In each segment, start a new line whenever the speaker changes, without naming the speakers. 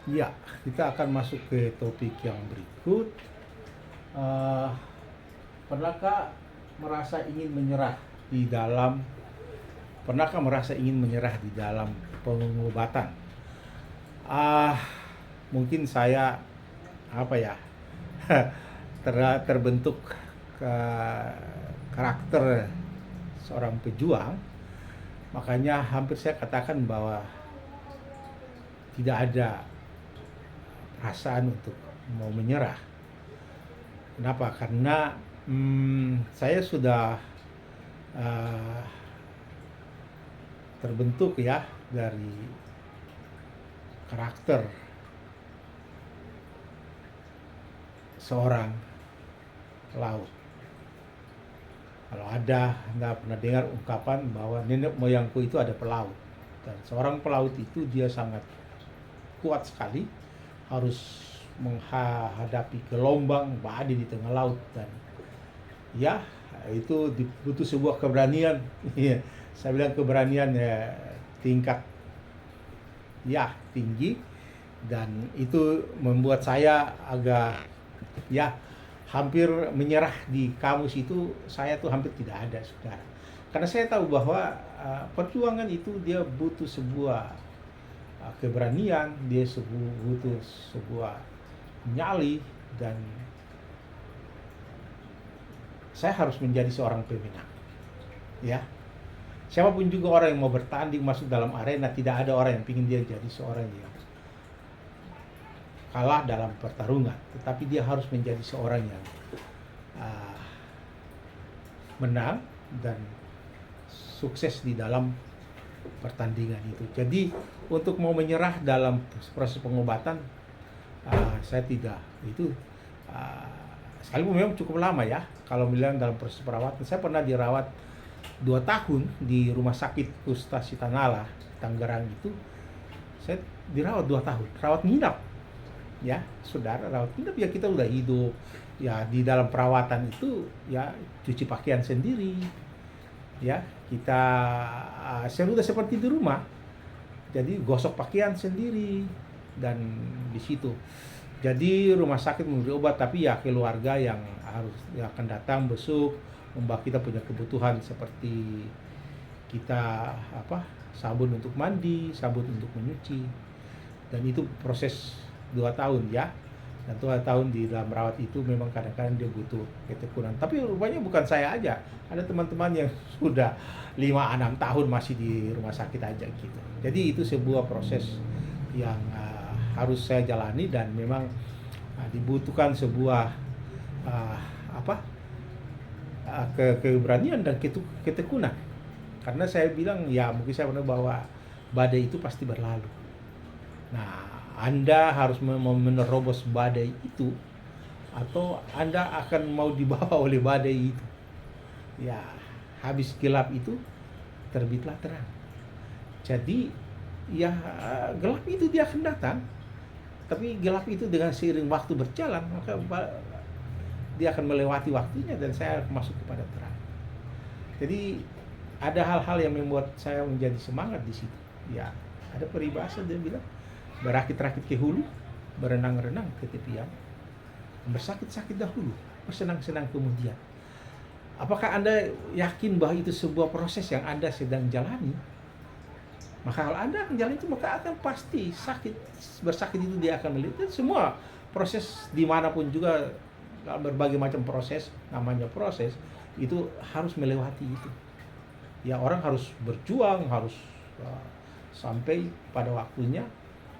Ya, kita akan masuk ke topik yang berikut. Eh, pernahkah merasa ingin menyerah di dalam Pernahkah merasa ingin menyerah di dalam pengobatan? Ah, mungkin saya apa ya terbentuk ke karakter seorang pejuang, makanya hampir saya katakan bahwa tidak ada perasaan untuk mau menyerah. Kenapa? Karena saya sudah uh, terbentuk ya dari karakter seorang pelaut. Kalau Anda pernah dengar ungkapan bahwa nenek moyangku itu ada pelaut, dan seorang pelaut itu dia sangat kuat sekali, harus menghadapi gelombang badai di tengah laut, dan ya itu butuh sebuah keberanian. Iya, saya bilang keberanian ya, tingkat ya tinggi, dan itu membuat saya agak ya hampir menyerah. Di kamus itu saya tuh hampir tidak ada, saudara, karena saya tahu bahwa perjuangan itu dia butuh sebuah keberanian, dia butuh sebuah nyali, dan saya harus menjadi seorang pemenang ya. Siapapun juga orang yang mau bertanding masuk dalam arena, tidak ada orang yang ingin dia jadi seorang yang kalah dalam pertarungan, tetapi dia harus menjadi seorang yang uh, menang dan sukses di dalam pertandingan itu. Jadi untuk mau menyerah dalam proses pengobatan, saya tidak itu uh, sekalipun memang cukup lama ya. Kalau bilang dalam proses perawatan, saya pernah dirawat 2 tahun di rumah sakit Kusta Sitanala Tangerang itu. Saya dirawat 2 tahun, rawat nginap ya, saudara, rawat nginap ya. Kita udah hidup ya di dalam perawatan itu ya, cuci pakaian sendiri ya, kita sudah seperti di rumah, jadi gosok pakaian sendiri. Dan di situ jadi rumah sakit memberi obat, tapi ya keluarga yang harus ya akan datang besuk, membawa kita punya kebutuhan seperti kita sabun untuk mandi, sabun untuk menyuci. Dan itu proses 2 tahun ya. Dan 2 tahun di dalam rawat itu memang kadang-kadang dia butuh ketekunan. Tapi rupanya bukan saya aja, ada teman-teman yang sudah 5-6 tahun masih di rumah sakit aja gitu. Jadi itu sebuah proses yang harus saya jalani, dan memang dibutuhkan sebuah uh, apa keberanian dan ketekunan. Karena saya bilang ya, mungkin saya pernah bahwa badai itu pasti berlalu. Nah, Anda harus menerobos badai itu, atau Anda akan mau dibawa oleh badai itu. Ya, habis gelap itu terbitlah terang. Jadi ya, gelap itu dia akan datang, tapi gelap itu dengan seiring waktu berjalan, maka dia akan melewati waktunya, dan saya masuk kepada terang. Jadi ada hal-hal yang membuat saya menjadi semangat di situ. Ya, ada peribahasa dia bilang, berakit-rakit ke hulu, berenang-renang ke tepian, bersakit-sakit dahulu, bersenang-senang kemudian. Apakah Anda yakin bahwa itu sebuah proses yang Anda sedang jalani? Maka kalau Anda akan jalan itu, maka akan pasti sakit. Bersakit itu dia akan melihat semua proses dimanapun juga, berbagai macam proses, namanya proses, itu harus melewati itu. Ya, orang harus berjuang, harus sampai pada waktunya.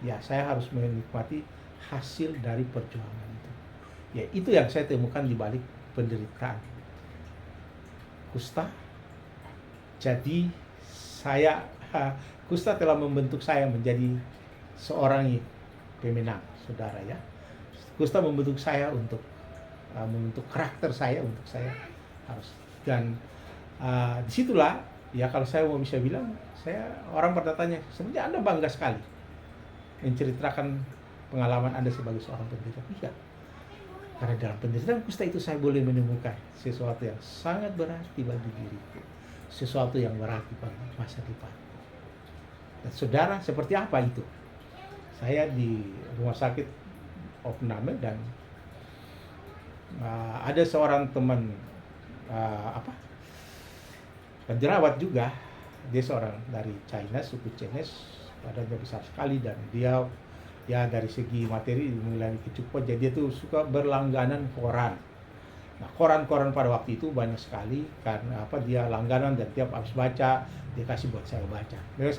Ya, saya harus menikmati hasil dari perjuangan itu. Ya, itu yang saya temukan di balik penderitaan kusta. Jadi saya kusta telah membentuk saya menjadi seorang pemenang, saudara ya. Kusta membentuk saya untuk membentuk karakter saya, untuk saya harus. Dan disitulah ya, kalau saya mau bisa bilang, orang bertanya, sebenarnya Anda bangga sekali menceritakan pengalaman Anda sebagai seorang penderita. Iya, karena dalam penderitaan kusta itu saya boleh menemukan sesuatu yang sangat berarti bagi diriku, sesuatu yang berarti bagi masa depan. Dan saudara, seperti apa itu? saya di rumah sakit Opname dan ada seorang teman apa penjerawat juga, dia seorang dari China, suku Chinese, badannya besar sekali dan dia ya dari segi materi mulai kecukupan, jadi dia tuh suka berlangganan koran. Nah, koran-koran pada waktu itu banyak sekali karena apa, dia langganan dan tiap habis baca dia kasih buat saya baca. Jadi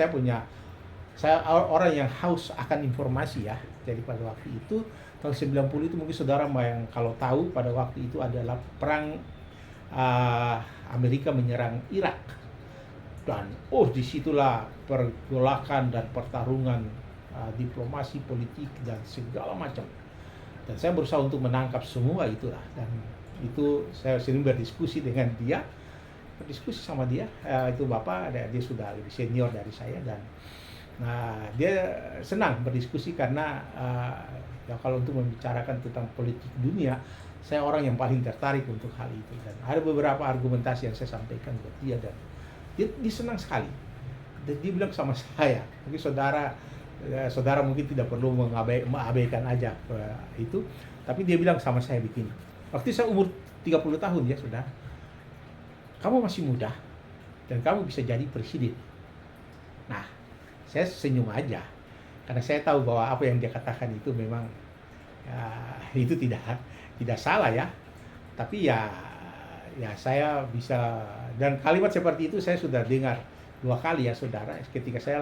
saya orang yang haus akan informasi ya. Jadi pada waktu itu tahun 90 itu mungkin saudara yang kalau tahu pada waktu itu adalah perang Amerika menyerang Irak. Dan disitulah pergolakan dan pertarungan diplomasi, politik dan segala macam. Dan saya berusaha untuk menangkap semua itulah, dan itu saya sering berdiskusi dengan dia, berdiskusi sama dia. Itu bapak, dia sudah lebih senior dari saya dan dia senang berdiskusi karena ya kalau untuk membicarakan tentang politik dunia, saya orang yang paling tertarik untuk hal itu. Dan ada beberapa argumentasi yang saya sampaikan buat dia dan dia senang sekali. Dan dia bilang sama saya, mungkin saudara mungkin tidak perlu mengabaikan aja itu, tapi dia bilang sama saya begini, waktu saya umur 30 tahun ya saudara, kamu masih muda dan kamu bisa jadi presiden. Nah, saya senyum aja karena saya tahu bahwa apa yang dia katakan itu memang itu tidak salah ya, tapi ya saya bisa, dan kalimat seperti itu saya sudah dengar 2 kali ya saudara, ketika saya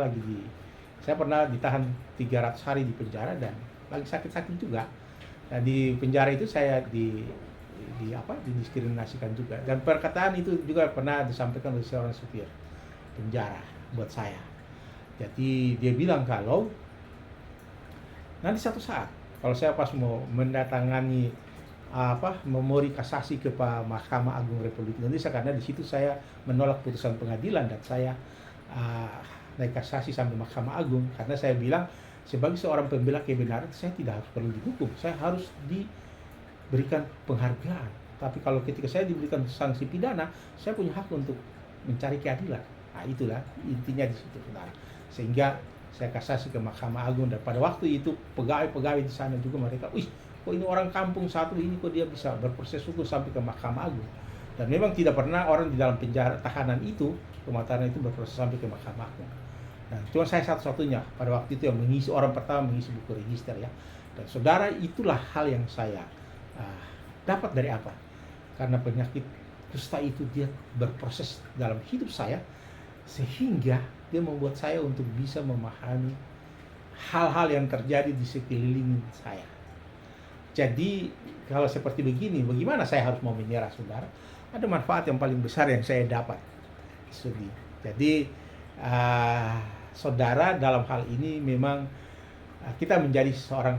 pernah ditahan 300 hari di penjara dan lagi sakit-sakit juga. Nah, di penjara itu saya didiskriminasikan juga, dan perkataan itu juga pernah disampaikan oleh seorang supir penjara buat saya. Jadi dia bilang kalau nanti satu saat kalau saya pas mau mendatangani memori kasasi ke Mahkamah Agung Republik Indonesia, karena di situ saya menolak putusan pengadilan dan saya naik kasasi sampai Mahkamah Agung, karena saya bilang sebagai seorang pembela kebenaran saya tidak harus perlu dihukum, saya harus diberikan penghargaan. Tapi kalau ketika saya diberikan sanksi pidana, saya punya hak untuk mencari keadilan. Nah, itulah intinya di situ, saudara. Sehingga saya kasasi ke Mahkamah Agung, dan pada waktu itu pegawai-pegawai di sana juga mereka, kok ini orang kampung satu ini kok dia bisa berproses hukum sampai ke Mahkamah Agung. Dan memang tidak pernah orang di dalam penjara tahanan itu, rumah tahanan itu berproses sampai ke Mahkamah Agung. Nah, cuma saya satu-satunya pada waktu itu yang orang pertama mengisi buku register ya. Dan saudara, itulah hal yang saya dapat dari apa? Karena penyakit kusta itu dia berproses dalam hidup saya, sehingga dia membuat saya untuk bisa memahami hal-hal yang terjadi di sekeliling saya. Jadi kalau seperti begini, bagaimana saya harus mau menyerah, saudara? Ada manfaat yang paling besar yang saya dapat. Jadi saudara, dalam hal ini memang kita menjadi seorang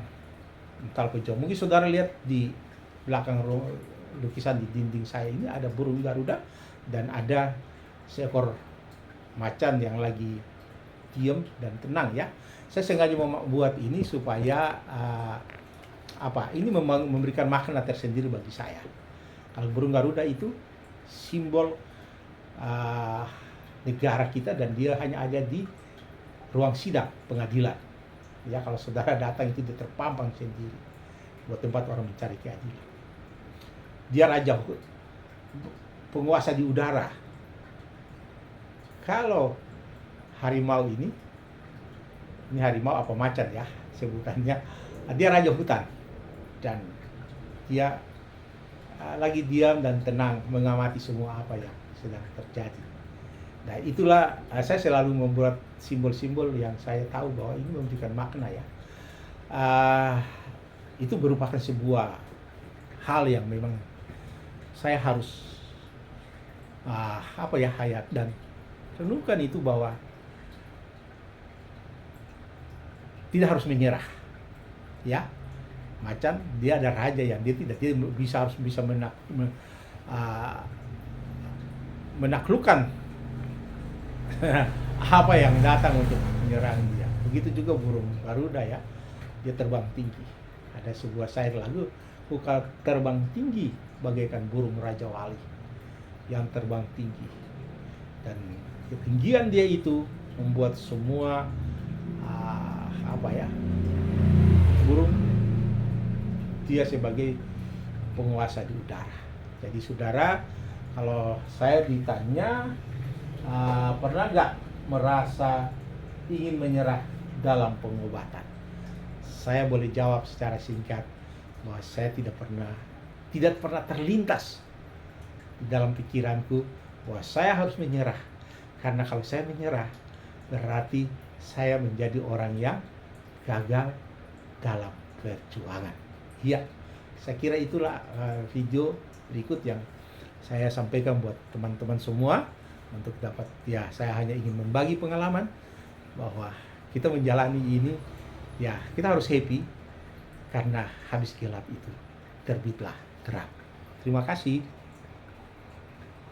mental pejuang. Mungkin saudara lihat di belakang lukisan di dinding saya ini ada burung Garuda dan ada seekor macan yang lagi diam dan tenang ya. Saya sengaja membuat ini supaya ini memberikan makna tersendiri bagi saya. Kalau burung Garuda itu simbol negara kita, dan dia hanya ada di ruang sidang pengadilan. Ya, kalau saudara datang itu dia terpampang sendiri buat tempat orang mencari keadilan. Dia raja penguasa di udara. Kalau harimau ini harimau apa macan ya sebutannya, dia raja hutan dan dia lagi diam dan tenang mengamati semua apa yang sedang terjadi. Nah, itulah saya selalu membuat simbol-simbol yang saya tahu bahwa ini memberikan makna ya. Itu merupakan sebuah hal yang memang saya harus hayat dan renungkan itu, bahwa tidak harus menyerah ya. Macan dia ada raja yang dia harus bisa menaklukkan apa yang datang untuk menyerang dia. Begitu juga burung Garuda ya, dia terbang tinggi. Ada sebuah syair lagu, "Ku terbang tinggi bagaikan burung Raja Wali yang terbang tinggi." Dan ketinggian dia itu membuat semua dia sebagai penguasa di udara. Jadi saudara, kalau saya ditanya pernah nggak merasa ingin menyerah dalam pengobatan, saya boleh jawab secara singkat bahwa saya tidak pernah terlintas di dalam pikiranku bahwa saya harus menyerah. Karena kalau saya menyerah, berarti saya menjadi orang yang gagal dalam perjuangan. Ya, saya kira itulah video berikut yang saya sampaikan buat teman-teman semua untuk dapat, ya saya hanya ingin membagi pengalaman bahwa kita menjalani ini, ya kita harus happy karena habis gelap itu terbitlah terang. Terima kasih.